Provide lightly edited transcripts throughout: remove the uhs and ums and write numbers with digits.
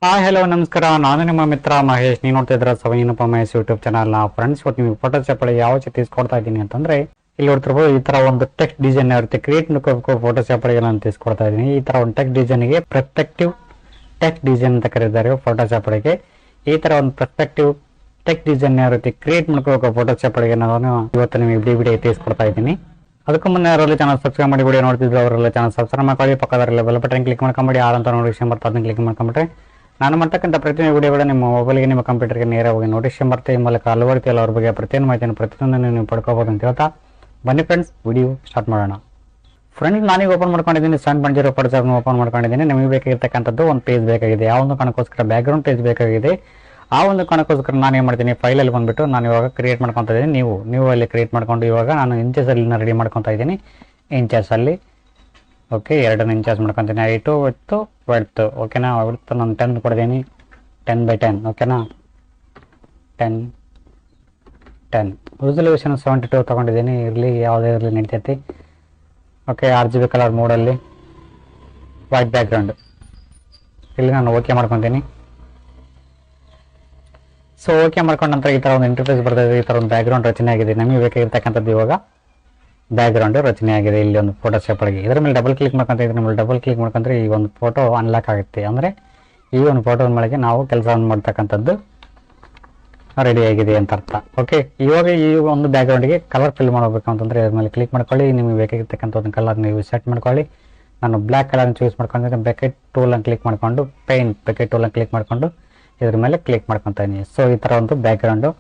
Hi hello ನಮಸ್ಕಾರ. ನಾನು ನಿಮ್ಮ ಮಿತ್ರ ಮಹೇಶ್. ನೀವು ನೋಡ್ತಾ ಇದ್ರ ಸವೀನಪ್ಪ ಮಹೇಶ್ ಯೂಟ್ಯೂಬ್ ಚಾನಲ್ ನ ಫ್ರೆಂಡ್ಸ್. ಇವತ್ತು ನಿಮಗೆ ಫೋಟೋಶಾಪ್ ಅಲ್ಲಿ ಯಾವ ರೀತಿ తీసుಕೊಡ್ತಾ ಇದ್ದೀನಿ ಅಂತಂದ್ರೆ, ಇಲ್ಲಿ ನೋಡ್ತಿರ್ಬೋದು ಈ ತರ ಒಂದು ಟೆಕ್ಸ್ಟ್ ಡಿಸೈನ್ ಯಾವ ರೀತಿ ಕ್ರಿಯೇಟ್ ಮಾಡ್ಕೋಬೇಕು ಫೋಟೋಶಾಪ್ ಅಲ್ಲಿ ನಾನು తీసుಕೊಡ್ತಾ ಇದ್ದೀನಿ. ಈ ತರ ಒಂದು ಟೆಕ್ಸ್ಟ್ ಡಿಸೈನ್ ಗೆ ಪರ್ಸ್ಪೆಕ್ಟಿವ್ ಟೆಕ್ಸ್ಟ್ ಡಿಸೈನ್ ಅಂತ ಕರೀತಾರೆ ಫೋಟೋಶಾಪ್ ಒಳಗೆ. ಈ ತರ ಒಂದು ಪರ್ಸ್ಪೆಕ್ಟಿವ್ ಟೆಕ್ಸ್ಟ್ ಡಿಸೈನ್ ಯಾವ ರೀತಿ ಕ್ರಿಯೇಟ್ ಮಾಡ್ಕೋಬೇಕು ಫೋಟೋಶಾಪ್ ಒಳಗೆ ನಾನು ಇವತ್ತು ನಿಮಗೆ ವಿಡಿಯೋ తీసుಕೊಡ್ತಾ ಇದ್ದೀನಿ. ಅದಕ್ಕೂ ಮುನ್ನ ಯಾರಲ್ಲಿ ಚಾನಲ್ ಸಬ್ಸ್ಕ್ರೈಬ್ ಮಾಡಿ ವಿಡಿಯೋ ನೋಡ್ತಿದ್ರು ಅವರೆಲ್ಲ ಚಾನಲ್ ಸಬ್ಸ್ಕ್ರೈಬ್ ಮಾಡ್ಕೊಳ್ಳಿ. ಪಕ್ಕದಲ್ಲ ಬೆಲ್ ಬಟನ್ ಕ್ಲಿಕ್ ಮಾಡ್ಕೊಂಬಿಡಿ. ಆರ್ ಅಂತ ನೋಟಿಫಿಕೇಶನ್ ಬರ್ತದೆ, ಅದನ್ನ ಕ್ಲಿಕ್ ಮಾಡ್ಕೊಂಬಿಟ್ರೆ ನಾನು ಮಾಡ್ತಕ್ಕಂಥ ಪ್ರತಿಯೊಂದು ವಿಡಿಯೋಗಳು ನಿಮ್ಮ ಮೊಬೈಲ್ಗೆ ನಿಮ್ಮ ಕಂಪ್ಯೂಟರ್ಗೆ ನೇರವಾಗಿ ನೋಟಿಫಿಕೇಶನ್ ಬರುತ್ತೆ. ಈ ಮೂಲಕ ಹಲವಾರು ಅವ್ರ ಬಗ್ಗೆ ಪ್ರತಿಯೊಂದು ಮಾಹಿತಿಯನ್ನು ಪ್ರತಿಯೊಂದನ್ನು ನೀವು ಪಡ್ಕೋಬಹುದು ಅಂತ ಹೇಳ್ತಾ ಬನ್ನಿ ಫ್ರೆಂಡ್ಸ್ ವಿಡಿಯೋ ಸ್ಟಾರ್ಟ್ ಮಾಡೋಣ. ಫ್ರೆಂಡ್ಸ್, ನಾನೀಗ ಓಪನ್ ಮಾಡ್ಕೊಂಡಿದ್ದೀನಿ 7.0 ಫೋಟೋಶಾಪ್ ಓಪನ್ ಮಾಡ್ಕೊಂಡಿದ್ದೀನಿ. ನಿಮಗೆ ಬೇಕಾಗಿರ್ತಕ್ಕಂಥದ್ದು ಒಂದು ಪೇಜ್ ಬೇಕಾಗಿದೆ. ಆ ಒಂದು ಕಾರಣಕ್ಕೋಸ್ಕರ ಬ್ಯಾಕ್ಗ್ರೌಂಡ್ ಪೇಜ್ ಬೇಕಾಗಿದೆ. ಆ ಒಂದು ಕಾರಣಕ್ಕೋಸ್ಕರ ನಾನು ಏನು ಮಾಡ್ತೀನಿ, ಫೈಲಲ್ಲಿ ಬಂದುಬಿಟ್ಟು ನಾನು ಇವಾಗ ಕ್ರಿಯೇಟ್ ಮಾಡ್ಕೊತಾ ಇದ್ದೀನಿ. ನೀವು ಅಲ್ಲಿ ಕ್ರಿಯೇಟ್ ಮಾಡ್ಕೊಂಡು ಇವಾಗ ನಾನು ಇಂಚಸಲ್ಲಿ ರೆಡಿ ಮಾಡ್ಕೊತಾ ಇದ್ದೀನಿ. ಇಂಚಸಲ್ಲಿ ಓಕೆ 2 ಇಂಚಸ್ ಮಾಡ್ಕೊತೀನಿ. ಹೈಟು ವಿಡ್ತ್ ಓಕೆನಾ. ವಿಡ್ತ್ ನಾನು 10 ಕೊಡ್ತೀನಿ, 10x10 ಓಕೆನಾ. 10 ರೆಸಲ್ಯೂಷನ್ 72 ತೊಗೊಂಡಿದ್ದೀನಿ. ಇರಲಿ, ಯಾವುದೇ ಇರಲಿ ನಡೀತೈತಿ. ಓಕೆ, RGB ಕಲರ್ ಮೋಡಲ್ಲಿ ವೈಟ್ ಬ್ಯಾಕ್ಗ್ರೌಂಡ್ ಇಲ್ಲಿ ನಾನು ಓಕೆ ಮಾಡ್ಕೊತೀನಿ. ಸೊ ಓಕೆ ಮಾಡ್ಕೊಂಡ ನಂತರ ಈ ಥರ ಒಂದು ಇಂಟರ್ಫೇಸ್ ಬರ್ತದೆ. ಈ ಥರ ಒಂದು ಬ್ಯಾಕ್ಗ್ರೌಂಡ್ ರಚನೆ ಆಗಿದೆ. ನಮಗೆ ಬೇಕಾಗಿರ್ತಕ್ಕಂಥದ್ದು ಇವಾಗ ಬ್ಯಾಕ್ಗ್ರೌಂಡ್ ರಚನೆ ಆಗಿದೆ ಇಲ್ಲಿ ಒಂದು ಫೋಟೋಶಾಪ್ ಒಳಗೆ. ಇದರ ಮೇಲೆ ಡಬಲ್ ಕ್ಲಿಕ್ ಮಾಡ್ಕೊಂತ ಇದ್ರೆ ಮೇಲೆ ಡಬಲ್ ಕ್ಲಿಕ್ ಮಾಡ್ಕೊಂಡ್ರೆ ಈ ಒಂದು ಫೋಟೋ ಅನ್ಲಾಕ್ ಆಗುತ್ತೆ. ಅಂದರೆ ಈ ಒಂದು ಫೋಟೋ ಮೇಲೆ ನಾವು ಕೆಲಸವನ್ನು ಮಾಡ್ತಕ್ಕಂಥದ್ದು ರೆಡಿ ಆಗಿದೆ ಅಂತ ಅರ್ಥ. ಓಕೆ, ಇವಾಗ ಈ ಒಂದು ಬ್ಯಾಕ್ಗ್ರೌಂಡಿಗೆ ಕಲರ್ ಫಿಲ್ ಮಾಡಬೇಕು ಅಂತಂದರೆ ಇದ್ರ ಮೇಲೆ ಕ್ಲಿಕ್ ಮಾಡ್ಕೊಳ್ಳಿ. ನಿಮಗೆ ಬೇಕಾಗಿರ್ತಕ್ಕಂಥ ಒಂದು ಕಲರ್ ನೀವು ಸೆಟ್ ಮಾಡ್ಕೊಳ್ಳಿ. ನಾನು ಬ್ಲ್ಯಾಕ್ ಕಲರ್ನ ಚೂಸ್ ಮಾಡ್ಕೊಂಡಿದ್ರೆ ಬೆಕೆಟ್ ಟೂಲನ್ನು ಕ್ಲಿಕ್ ಮಾಡಿಕೊಂಡು ಬೆಕೆಟ್ ಟೂಲನ್ನು ಕ್ಲಿಕ್ ಮಾಡಿಕೊಂಡು ಇದ್ರ ಮೇಲೆ ಕ್ಲಿಕ್ ಮಾಡ್ಕೊತಾ ಇದ್ದೀನಿ. ಸೊ ಈ ಥರ ಒಂದು ಬ್ಯಾಕ್ಗ್ರೌಂಡು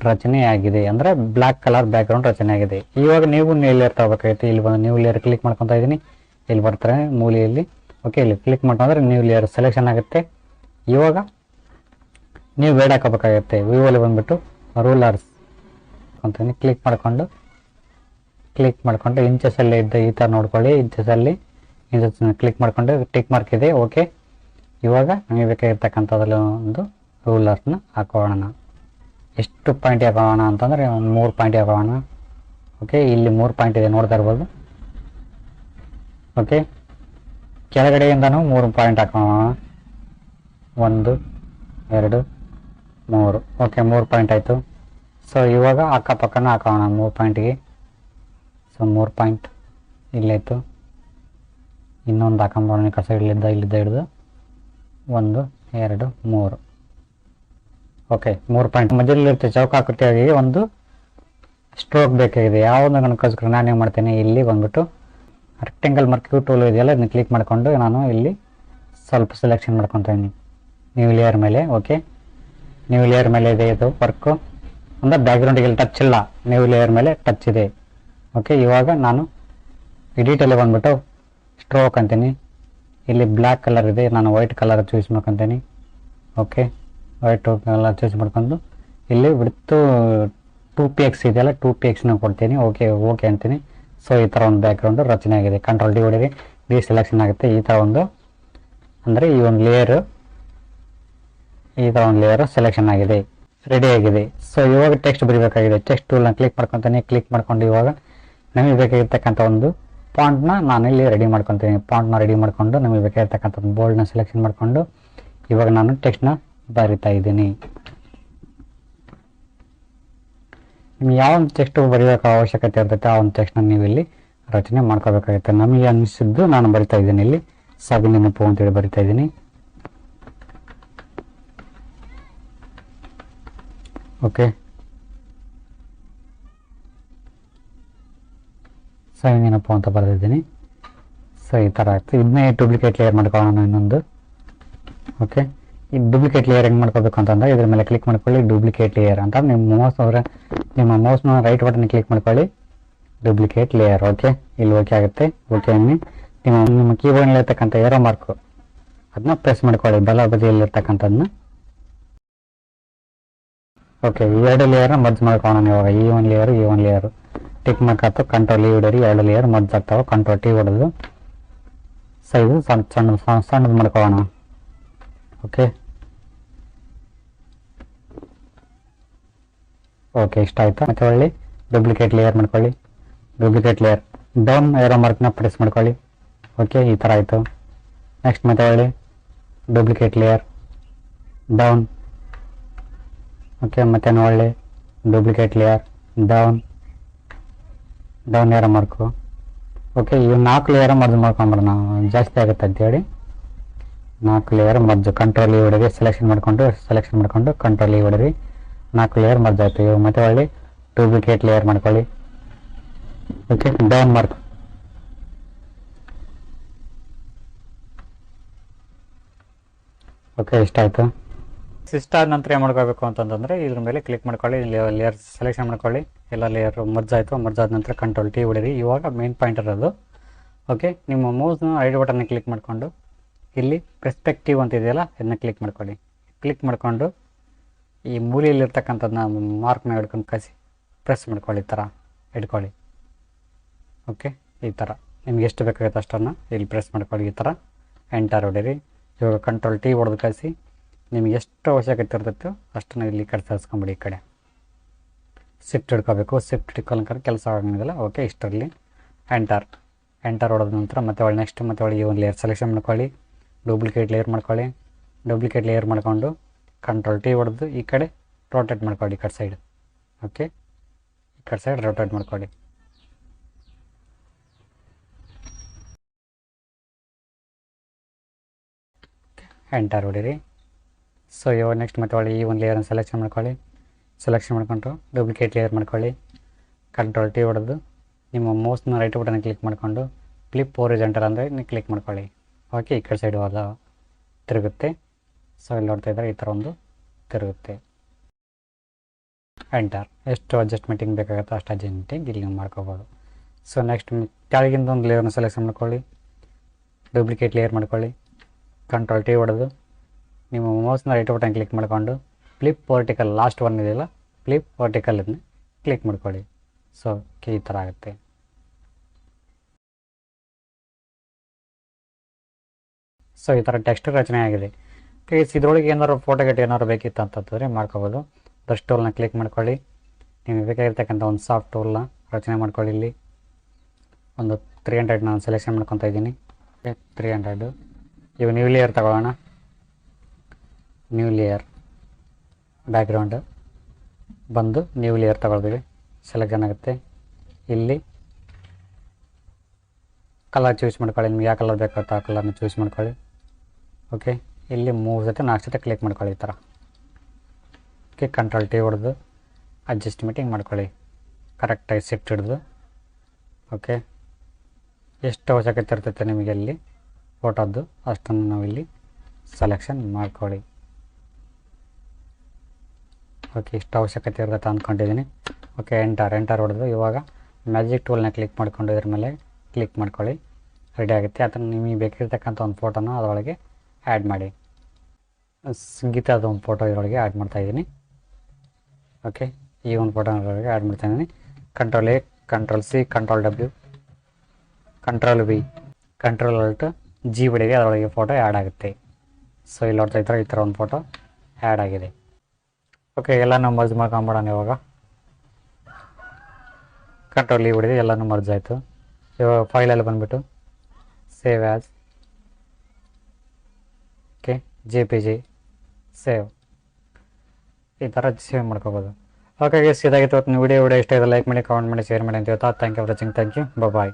ರಚನೆ ಆಗಿದೆ, ಅಂದರೆ ಬ್ಲ್ಯಾಕ್ ಕಲರ್ ಬ್ಯಾಕ್ಗ್ರೌಂಡ್ ರಚನೆ ಆಗಿದೆ. ಇವಾಗ ನೀವು ಲೇಯರ್ ತಗೋಬೇಕಾಗುತ್ತೆ. ಇಲ್ಲಿ ಬಂದು ನ್ಯೂ ಲೇಯರ್ ಕ್ಲಿಕ್ ಮಾಡ್ಕೊತಾ ಇದ್ದೀನಿ. ಇಲ್ಲಿ ಬರ್ತಾರೆ ಮೂಲೆಯಲ್ಲಿ. ಓಕೆ, ಇಲ್ಲಿ ಕ್ಲಿಕ್ ಮಾಡ್ಕೊಂಡ್ರೆ ನ್ಯೂ ಲೇಯರ್ ಸೆಲೆಕ್ಷನ್ ಆಗುತ್ತೆ. ಇವಾಗ ನೀವು ಬೇಡ ಹಾಕೋಬೇಕಾಗುತ್ತೆ. ವಿವೋಲ್ಲಿ ಬಂದುಬಿಟ್ಟು ರೂಲರ್ಸ್ ಅಂತೀನಿ. ಕ್ಲಿಕ್ ಮಾಡಿಕೊಂಡು ಇಂಚಸಲ್ಲಿ ಇದ್ದ ಈ ಥರ ನೋಡ್ಕೊಳ್ಳಿ. ಇಂಚಸಲ್ಲಿ ಕ್ಲಿಕ್ ಮಾಡಿಕೊಂಡು ಟಿಕ್ ಮಾರ್ಕ್ ಇದೆ. ಓಕೆ, ಇವಾಗ ನಮಗೆ ಬೇಕಾಗಿರ್ತಕ್ಕಂಥದ್ರಲ್ಲಿ ಒಂದು ರೂಲರ್ಸ್ನ ಹಾಕೋಣ. ಎಷ್ಟು ಪಾಯಿಂಟ್ ಹಾಕೋಣ ಅಂತಂದರೆ ಒಂದು 3 ಪಾಯಿಂಟ್ ಹಾಕೋಣ. ಓಕೆ, ಇಲ್ಲಿ 3 ಪಾಯಿಂಟ್ ಇದೆ ನೋಡ್ತಾ ಇರ್ಬೋದು. ಓಕೆ, ಕೆಳಗಡೆಯಿಂದನೂ 3 ಪಾಯಿಂಟ್ ಹಾಕೋಣ. 1 2 3. ಓಕೆ, 3 ಪಾಯಿಂಟ್ ಆಯಿತು. ಸೊ ಇವಾಗ ಅಕ್ಕಪಕ್ಕನ ಹಾಕೋಣ 3 ಪಾಯಿಂಟಿಗೆ. So 3 point ಇಲ್ಲಾಯಿತು. ಇನ್ನೊಂದು ಹಾಕೊಂಬೋಣ ಕಸ ಇಲ್ಲಿದ್ದ ಹಿಡಿದು 1 2 3. Okay, 3 point ಮಧ್ಯದಲ್ಲಿರುತ್ತೆ. ಚೌಕಾಕೃತಿಯಾಗಿ ಒಂದು ಸ್ಟ್ರೋಕ್ ಬೇಕಾಗಿದೆ. ಯಾವುದನ್ನು ನನಗೋಸ್ಕರ ನಾನು ಏನು ಮಾಡ್ತೇನೆ, ಇಲ್ಲಿ ಬಂದ್ಬಿಟ್ಟು ರೆಕ್ಟೆಂಗಲ್ ಮಾರ್ಕ್ ಟೂಲ್ ಇದೆಯಲ್ಲ, ಇದನ್ನ ಕ್ಲಿಕ್ ಮಾಡಿಕೊಂಡು ನಾನು ಇಲ್ಲಿ ಸ್ವಲ್ಪ ಸೆಲೆಕ್ಷನ್ ಮಾಡ್ಕೊತಾ ಇದ್ದೀನಿ ನ್ಯೂ ಲೇಯರ್ ಮೇಲೆ. ಓಕೆ, ನ್ಯೂ ಲೇಯರ್ ಮೇಲೆ ಇದೆ ಇದು ವರ್ಕು. ಅಂದರೆ ಬ್ಯಾಕ್ಗ್ರೌಂಡಿಗೆ ಟಚ್ ಇಲ್ಲ, ನ್ಯೂ ಲೇಯರ್ ಮೇಲೆ ಟಚ್ ಇದೆ. ಓಕೆ, ಇವಾಗ ನಾನು ಎಡಿಟಲ್ಲಿ ಬಂದ್ಬಿಟ್ಟು ಸ್ಟ್ರೋಕ್ ಅಂತೀನಿ. ಇಲ್ಲಿ ಬ್ಲ್ಯಾಕ್ ಕಲರ್ ಇದೆ, ನಾನು ವೈಟ್ ಕಲರ್ ಚೂಸ್ ಮಾಡ್ಕೊತೀನಿ. ಓಕೆ, ವೈಟ್ ಕಲರ್ ಚೂಸ್ ಮಾಡ್ಕೊಂಡು ಇಲ್ಲಿ ಬಿಡ್ತು 2px ಇದೆಯಲ್ಲ 2pxನ ಕೊಡ್ತೀನಿ. ಓಕೆ ಅಂತೀನಿ. ಸೊ ಈ ಥರ ಒಂದು ಬ್ಯಾಕ್ಗ್ರೌಂಡು ರಚನೆ ಆಗಿದೆ. ಕಂಟ್ರೋಲ್ ಡಿ ಹೊಡಿರಿ, ಸೆಲೆಕ್ಷನ್ ಆಗುತ್ತೆ. ಈ ಥರ ಒಂದು ಅಂದರೆ ಈ ಒಂದು ಲೇಯರು ಸೆಲೆಕ್ಷನ್ ಆಗಿದೆ, ರೆಡಿ ಆಗಿದೆ. ಸೊ ಇವಾಗ ಟೆಕ್ಸ್ಟ್ ಬರೀಬೇಕಾಗಿದೆ. ಟೆಕ್ಸ್ಟ್ ಟೂಲ್ನ ಕ್ಲಿಕ್ ಮಾಡ್ಕೊತೀನಿ. ಕ್ಲಿಕ್ ಮಾಡ್ಕೊಂಡು ಇವಾಗ ನಮಗೆ ಬೇಕಾಗಿರ್ತಕ್ಕಂಥ ಒಂದು ಫಾಂಟ್ನ ನಾನು ಇಲ್ಲಿ ರೆಡಿ ಮಾಡ್ಕೊತೀನಿ. ಫಾಂಟ್ನ ರೆಡಿ ಮಾಡಿಕೊಂಡು ನಮಗೆ ಬೇಕಾಗಿರ್ತಕ್ಕಂಥ ಒಂದು ಬೋಲ್ಡ್ನ ಸೆಲೆಕ್ಷನ್ ಮಾಡಿಕೊಂಡು ಇವಾಗ ನಾನು ಟೆಕ್ಸ್ಟ್ನ ಬರಿತಾ ಇದ್ದೀನಿ. ನಿಮ್ಗೆ ಯಾವ ಒಂದು ಟೆಕ್ಸ್ಟ್ ಬರೆಯೋಕೆ ಅವಶ್ಯಕತೆ ಇರ್ತೈತೆ ಆ ಒಂದು ಟೆಕ್ಸ್ಟ್ನ ನೀವು ಇಲ್ಲಿ ರಚನೆ ಮಾಡ್ಕೋಬೇಕಾಗುತ್ತೆ. ನಮಗೆ ಅನಿಸಿದ್ದು ನಾನು ಬರಿತಾ ಇದ್ದೀನಿ. ಇಲ್ಲಿ ನೆನಪು ಅಂತೇಳಿ ಬರಿತಾ ಇದ್ದೀನಿ. ಓಕೆ, ನೆನಪು ಅಂತ ಬರೆದಿದ್ದೀನಿ. ಸೊ ಈ ಥರ ಆಗ್ತದೆ. ಇದನ್ನೇ ಡೂಪ್ಲಿಕೇಟ್ ಲೇಯರ್ ಮಾಡ್ಕೊಳ್ಳೋಣ ಇನ್ನೊಂದು. ಓಕೆ, ಈ ಡೂಪ್ಲಿಕೇಟ್ ಲೇಯರ್ ಹೆಂಗೆ ಮಾಡ್ಕೋಬೇಕು ಅಂತಂದರೆ ಇದ್ರ ಮೇಲೆ ಕ್ಲಿಕ್ ಮಾಡ್ಕೊಳ್ಳಿ. ಡೂಪ್ಲಿಕೇಟ್ ಲೇಯರ್ ಅಂತ ನಿಮ್ಮ ಮೌಸ್ನ ರೈಟ್ ಬಟನ್ ಕ್ಲಿಕ್ ಮಾಡ್ಕೊಳ್ಳಿ. Duplicate layer. ಓಕೆ, ಇಲ್ಲಿ ಓಕೆ ಆಗುತ್ತೆ. ಓಕೆ ಅನ್ನಿ ನಿಮ್ಮ ಕೀಬೋರ್ಡ್ನಲ್ಲಿರ್ತಕ್ಕಂಥ ಏರೋ ಮಾರ್ಕು ಅದನ್ನ ಪ್ರೆಸ್ ಮಾಡ್ಕೊಳ್ಳಿ, ಬಲ ಬದಿಯಲ್ಲಿರ್ತಕ್ಕಂಥದ್ದನ್ನ. ಓಕೆ, ಈ 2 ಲೇಯರ್ನ ಮರ್ಜ್ ಮಾಡ್ಕೊಳ್ಳೋಣ ಇವಾಗ. ಈ ಒಂದು ಲೇಯರು ಟಿಕ್ ಮಾರ್ಕ್ ಆಯ್ತು. ಕಂಟ್ರೋಲ್ ಇ ಹೊಡೀರಿ, 2 ಲೇಯರ್ ಮರ್ಜ್ ಆಗ್ತಾವೆ. ಕಂಟ್ರೋಲ್ ಟಿ ಹೊಡೆದು ಸೈಜು ಸಣ್ಣದು ಮಾಡ್ಕೊಳ್ಳೋಣ. ಓಕೆ ಇಷ್ಟ ಆಯಿತು. ಮತ್ತೆ ಒಳ್ಳೆ ಡೂಪ್ಲಿಕೇಟ್ ಲೇಯರ್ ಮಾಡ್ಕೊಳ್ಳಿ. ಡೂಪ್ಲಿಕೇಟ್ ಲೇಯರ್ ಡೌನ್ ಏರೋ ಮಾರ್ಕ್ನ ಪ್ರೆಸ್ ಮಾಡ್ಕೊಳ್ಳಿ. ಓಕೆ, ಈ ಥರ ಆಯಿತು. ನೆಕ್ಸ್ಟ್ ಮತ್ತೆ ಒಳ್ಳೆ ಡೂಪ್ಲಿಕೇಟ್ ಲೇಯರ್ ಡೌನ್. ಓಕೆ ಮತ್ತೆ ಒಳ್ಳೆ duplicate layer down layer mark. Okay ಇವು 4 ಲೇಯರ್ ಮರ್ಜ್ ಮಾಡ್ಕೊಂಬಿಡೋಣ, ಜಾಸ್ತಿ ಆಗುತ್ತೆ ಅಂತೇಳಿ 4 ಲೇಯರ್ ಮರ್ಜ್. ಕಂಟ್ರೋಲ್ ಈ ಹೊಡೆದು ಸೆಲೆಕ್ಷನ್ ಮಾಡಿಕೊಂಡು ಕಂಟ್ರೋಲ್ ಈ ಹೊಡೆದು 4 ಲೇಯರ್ ಮರ್ಜ್ ಆಯಿತು. ಇವು ಮತ್ತೆ ಒಳ್ಳೆ ಡೂಪ್ಲಿಕೇಟ್ ಲೇಯರ್ ಮಾಡ್ಕೊಳ್ಳಿ. Okay down mark. ಓಕೆ ಇಷ್ಟಾಯಿತು. ಇಷ್ಟಾದ ನಂತರ ಏನು ಮಾಡ್ಕೋಬೇಕು ಅಂತಂದರೆ ಇದ್ರ ಮೇಲೆ ಕ್ಲಿಕ್ ಮಾಡ್ಕೊಳ್ಳಿ, ಲೇಯರ್ ಸೆಲೆಕ್ಷನ್ ಮಾಡ್ಕೊಳ್ಳಿ. ಎಲ್ಲ ಲೇಯರ್ ಮರ್ಜ್ ಆಯಿತು. ಮರ್ಜ್ ಆದ ನಂತರ ಕಂಟ್ರೋಲ್ ಟಿ ಹೊಡೀರಿ. ಇವಾಗ ಮೇನ್ ಪಾಯಿಂಟ್ ಇರೋದು ಓಕೆ ನಿಮ್ಮ ಮೌಸ್ನ ರೈಟ್ ಬಟನ್ನ ಕ್ಲಿಕ್ ಮಾಡಿಕೊಂಡು ಇಲ್ಲಿ ಪರ್ಸ್ಪೆಕ್ಟಿವ್ ಅಂತ ಇದೆಯಲ್ಲ ಇದನ್ನ ಕ್ಲಿಕ್ ಮಾಡ್ಕೊಳ್ಳಿ. ಕ್ಲಿಕ್ ಮಾಡಿಕೊಂಡು ಈ ಮೂಲೆಯಲ್ಲಿರ್ತಕ್ಕಂಥದ್ದನ್ನ ಮಾರ್ಕ್ ಮೇಲೆ ಹಿಡ್ಕೊಂಡು ಕಸಿ ಪ್ರೆಸ್ ಮಾಡ್ಕೊಳ್ಳಿ. ಈ ಥರ ಇಟ್ಕೊಳ್ಳಿ. ಓಕೆ ಈ ಥರ ನಿಮ್ಗೆ ಎಷ್ಟು ಬೇಕಾಗುತ್ತೆ ಅಷ್ಟನ್ನು ಇಲ್ಲಿ ಪ್ರೆಸ್ ಮಾಡ್ಕೊಳ್ಳಿ. ಈ ಥರ ಎಂಟರ್ ಹೊಡೀರಿ. ಇವಾಗ ಕಂಟ್ರೋಲ್ ಟಿ ಹೊಡೆದು ಕಳಿಸಿ ನಿಮಗೆ ಎಷ್ಟು ಅವಶ್ಯಕತೆ ಇರ್ತೈತೋ ಅಷ್ಟನ್ನು ಇಲ್ಲಿ ಕಡೆ ತರಿಸ್ಕೊಂಬಿಡಿ. ಈ ಕಡೆ ಶಿಫ್ಟ್ ಹಿಡ್ಕೋಬೇಕು. ಶಿಫ್ಟ್ ಹಿಡ್ಕೊಳಕ್ಕೆ ಕೆಲಸ ಆಗೋಂಗಿಲ್ಲ. ಓಕೆ ಇಷ್ಟರಲ್ಲಿ ಎಂಟರ್ ಹೊಡೆದ ನಂತರ ಮತ್ತೆ ಒಳ್ಳೆ ನೆಕ್ಸ್ಟ್ ಮತ್ತೆ ಒಳಗೆ ಈ ಒಂದು ಲೇಯರ್ ಸೆಲೆಕ್ಷನ್ ಮಾಡ್ಕೊಳ್ಳಿ. ಡೂಪ್ಲಿಕೇಟ್ ಲೇಯರ್ ಮಾಡಿಕೊಂಡು ಕಂಟ್ರೋಲ್ ಟಿ ಹೊಡೆದು ಈ ಕಡೆ ರೋಟೇಟ್ ಮಾಡ್ಕೊಳ್ಳಿ. ಈ ಕಡೆ ಸೈಡ್ ಓಕೆ ಈ ಕಡೆ ಸೈಡ್ ರೋಟೇಟ್ ಮಾಡ್ಕೊಳ್ಳಿ. ಎಂಟರ್ ಹೊಡೀರಿ. ಸೊ ಇವಾಗ ನೆಕ್ಸ್ಟ್ ಮತ್ತೆ ಒಳ್ಳೆ ಈ ಒಂದು ಲೇಯರನ್ನು ಸೆಲೆಕ್ಷನ್ ಮಾಡ್ಕೊಂಡು ಡೂಪ್ಲಿಕೇಟ್ ಲೇಯರ್ ಮಾಡ್ಕೊಳ್ಳಿ. ಕಂಟ್ರೋಲ್ ಟಿ ಹೊಡೆದು ನಿಮ್ಮ ಮೌಸ್ನ ರೈಟ್ ಬಟನ್ ಕ್ಲಿಕ್ ಮಾಡಿಕೊಂಡು ಫ್ಲಿಪ್ ಹೋರಿಜಾಂಟಲ್ ಅಂದರೆ ನೀವು ಕ್ಲಿಕ್ ಮಾಡ್ಕೊಳ್ಳಿ. ಓಕೆ ಈ ಕಡೆ ಸೈಡ್ ಹೋದ ತಿರುಗುತ್ತೆ. ಸೊ ಇಲ್ಲಿ ನೋಡ್ತಾ ಇದ್ದಾರೆ ಈ ಥರ ಒಂದು ತಿರುಗುತ್ತೆ. ಎಂಟರ್. ಎಷ್ಟು ಅಡ್ಜಸ್ಟ್ಮೆಂಟಿಂಗ್ ಬೇಕಾಗುತ್ತೋ ಅಷ್ಟು ಅಡ್ಜಸ್ಟ್ಮೆಂಟಿಂಗ್ ಇಲ್ಲಿ ಮಾಡ್ಕೋಬೋದು. ಸೊ ನೆಕ್ಸ್ಟ್ ಕೆಳಗಿಂದ ಒಂದು ಲೇಯರ್ನ ಸೆಲೆಕ್ಷನ್ ಮಾಡ್ಕೊಳ್ಳಿ. ಡೂಪ್ಲಿಕೇಟ್ ಲೇಯರ್ ಮಾಡ್ಕೊಳ್ಳಿ. ಕಂಟ್ರೋಲ್ ಟಿ ಹೊಡೆದು ನಿಮ್ಮ ಮೌಸ್ನ ರೈಟ್ ಬಟನ್ ಕ್ಲಿಕ್ ಮಾಡಿಕೊಂಡು ಫ್ಲಿಪ್ ವರ್ಟಿಕಲ್ ಲಾಸ್ಟ್ ಒನ್ ಇದೆಯಲ್ಲ ಫ್ಲಿಪ್ ವರ್ಟಿಕಲ್ ಇದನ್ನ ಕ್ಲಿಕ್ ಮಾಡ್ಕೊಳ್ಳಿ. ಸೊ ಈ ಥರ ಆಗುತ್ತೆ. ಸೊ ಈ ಥರ ಟೆಕ್ಸ್ಟ್ ರಚನೆ ಆಗಿದೆ. ಇದರೊಳಗೆ ಏನಾದ್ರು ಫೋಟೋ ಗಿಟ್ ಏನಾದ್ರು ಬೇಕಿತ್ತು ಅಂತಂದರೆ ಮಾಡ್ಕೋಬೋದು. ಬ್ರಷ್ ಟೂಲ್ನ ಕ್ಲಿಕ್ ಮಾಡ್ಕೊಳ್ಳಿ. ನಿಮಗೆ ಬೇಕಾಗಿರ್ತಕ್ಕಂಥ ಒಂದು ಸಾಫ್ಟ್ ಟೂಲ್ನ ರಚನೆ ಮಾಡ್ಕೊಳ್ಳಿ. ಇಲ್ಲಿ ಒಂದು 300 ನಾನು ಸೆಲೆಕ್ಷನ್ ಮಾಡ್ಕೊತಾ ಇದ್ದೀನಿ. 300 ಇವು ನ್ಯೂ ಲೇಯರ್ ತಗೊಳ್ಳೋಣ. ನ್ಯೂ ಲೇಯರ್ ಬ್ಯಾಕ್ಗ್ರೌಂಡ್ ಬಂದು ನ್ಯೂ ಲೇಯರ್ ತಗೊಳ್ತೀವಿ. ಸೆಲೆಕ್ಷನ್ ಆಗುತ್ತೆ. ಇಲ್ಲಿ ಕಲರ್ ಚೂಸ್ ಮಾಡ್ಕೊಳ್ಳಿ. ನಿಮ್ಗೆ ಯಾವ ಕಲರ್ ಬೇಕಾಗುತ್ತೆ ಆ ಕಲರ್ನ ಚೂಸ್ ಮಾಡ್ಕೊಳ್ಳಿ. ಓಕೆ ಇಲ್ಲಿ 4 ಸತಿ ಕ್ಲಿಕ್ ಮಾಡ್ಕೊಳ್ಳಿ. ಈ ಥರ ಓಕೆ ಕಂಟ್ರೋಲ್ ಟಿ ಹೊಡೆದು ಅಡ್ಜಸ್ಟ್ಮೆಂಟಿಂಗ್ ಮಾಡ್ಕೊಳ್ಳಿ. ಕರೆಕ್ಟಾಗಿ ಶಿಫ್ಟ್ ಹಿಡಿದು ಓಕೆ ಎಷ್ಟು ಅವಶ್ಯಕತೆ ಇರ್ತೈತೆ ನಿಮಗೆ ಅಲ್ಲಿ ಫೋಟೋದ್ದು ಅಷ್ಟನ್ನು ನಾವಿಲ್ಲಿ ಸೆಲೆಕ್ಷನ್ ಮಾಡ್ಕೊಳ್ಳಿ. ಓಕೆ ಇಷ್ಟು ಅವಶ್ಯಕತೆ ಇರ್ತೈತೆ ಅಂದ್ಕೊಂಡಿದ್ದೀನಿ. ಓಕೆ ಎಂಟರ್ ಹೊಡೆದು ಇವಾಗ ಮ್ಯಾಜಿಕ್ ಟೂಲ್ನ ಕ್ಲಿಕ್ ಮಾಡ್ಕೊಂಡು ಇದ್ರ ಮೇಲೆ ಕ್ಲಿಕ್ ಮಾಡ್ಕೊಳ್ಳಿ. ರೆಡಿ ಆಗುತ್ತೆ. ಅದನ್ನು ನಿಮಗೆ ಬೇಕಿರ್ತಕ್ಕಂಥ ಒಂದು ಫೋಟೋನ ಅದರೊಳಗೆ ಆ್ಯಡ್ ಮಾಡಿ. ಸಂಗೀತದ ಒಂದು ಫೋಟೋ ಇದರೊಳಗೆ ಆ್ಯಡ್ ಮಾಡ್ತಾಯಿದ್ದೀನಿ. ಓಕೆ ಈ ಒಂದು ಫೋಟೋನ ಇದರೊಳಗೆ ಆ್ಯಡ್ ಮಾಡ್ತಾಯಿದ್ದೀನಿ. Control A, control C, control W, control V, control alt G ಬಿಡಿಗೆ ಅದರೊಳಗೆ ಫೋಟೋ ಆ್ಯಡ್ ಆಗುತ್ತೆ. ಸೊ ಇಲ್ಲಿ ನೋಡ್ತಾ ಇದ್ದಾರೆ ಈ ಥರ ಒಂದು ಫೋಟೋ ಆ್ಯಡ್ ಆಗಿದೆ. ಓಕೆ ಎಲ್ಲನೂ ಮರ್ಜ್ ಮಾಡ್ಕೊಂಬಿಡೋಣ. ಇವಾಗ ಕಂಟ್ರೋಲ್ ಈ ಬಿಡಿದೆ ಎಲ್ಲನೂ ಮರ್ಜ್ ಆಯಿತು. ಇವಾಗ ಫೈಲಲ್ಲಿ ಬಂದುಬಿಟ್ಟು save as okay JPG save ಈ ಥರ ಸೇವ್ ಮಾಡ್ಕೋಬೋದು. ಓಕೆ ಗೈಸ್ ಇದಾಗಿತ್ತು ಇವತ್ತಿನ ವಿಡಿಯೋ ಇಷ್ಟ ಇದೆ. ಲೈಕ್ ಮಾಡಿ, ಕಾಮೆಂಟ್ ಮಾಡಿ, ಶೇರ್ ಮಾಡಿ ಅಂತ ಹೇಳ್ತಾ thank you for watching. Thank you. Bye.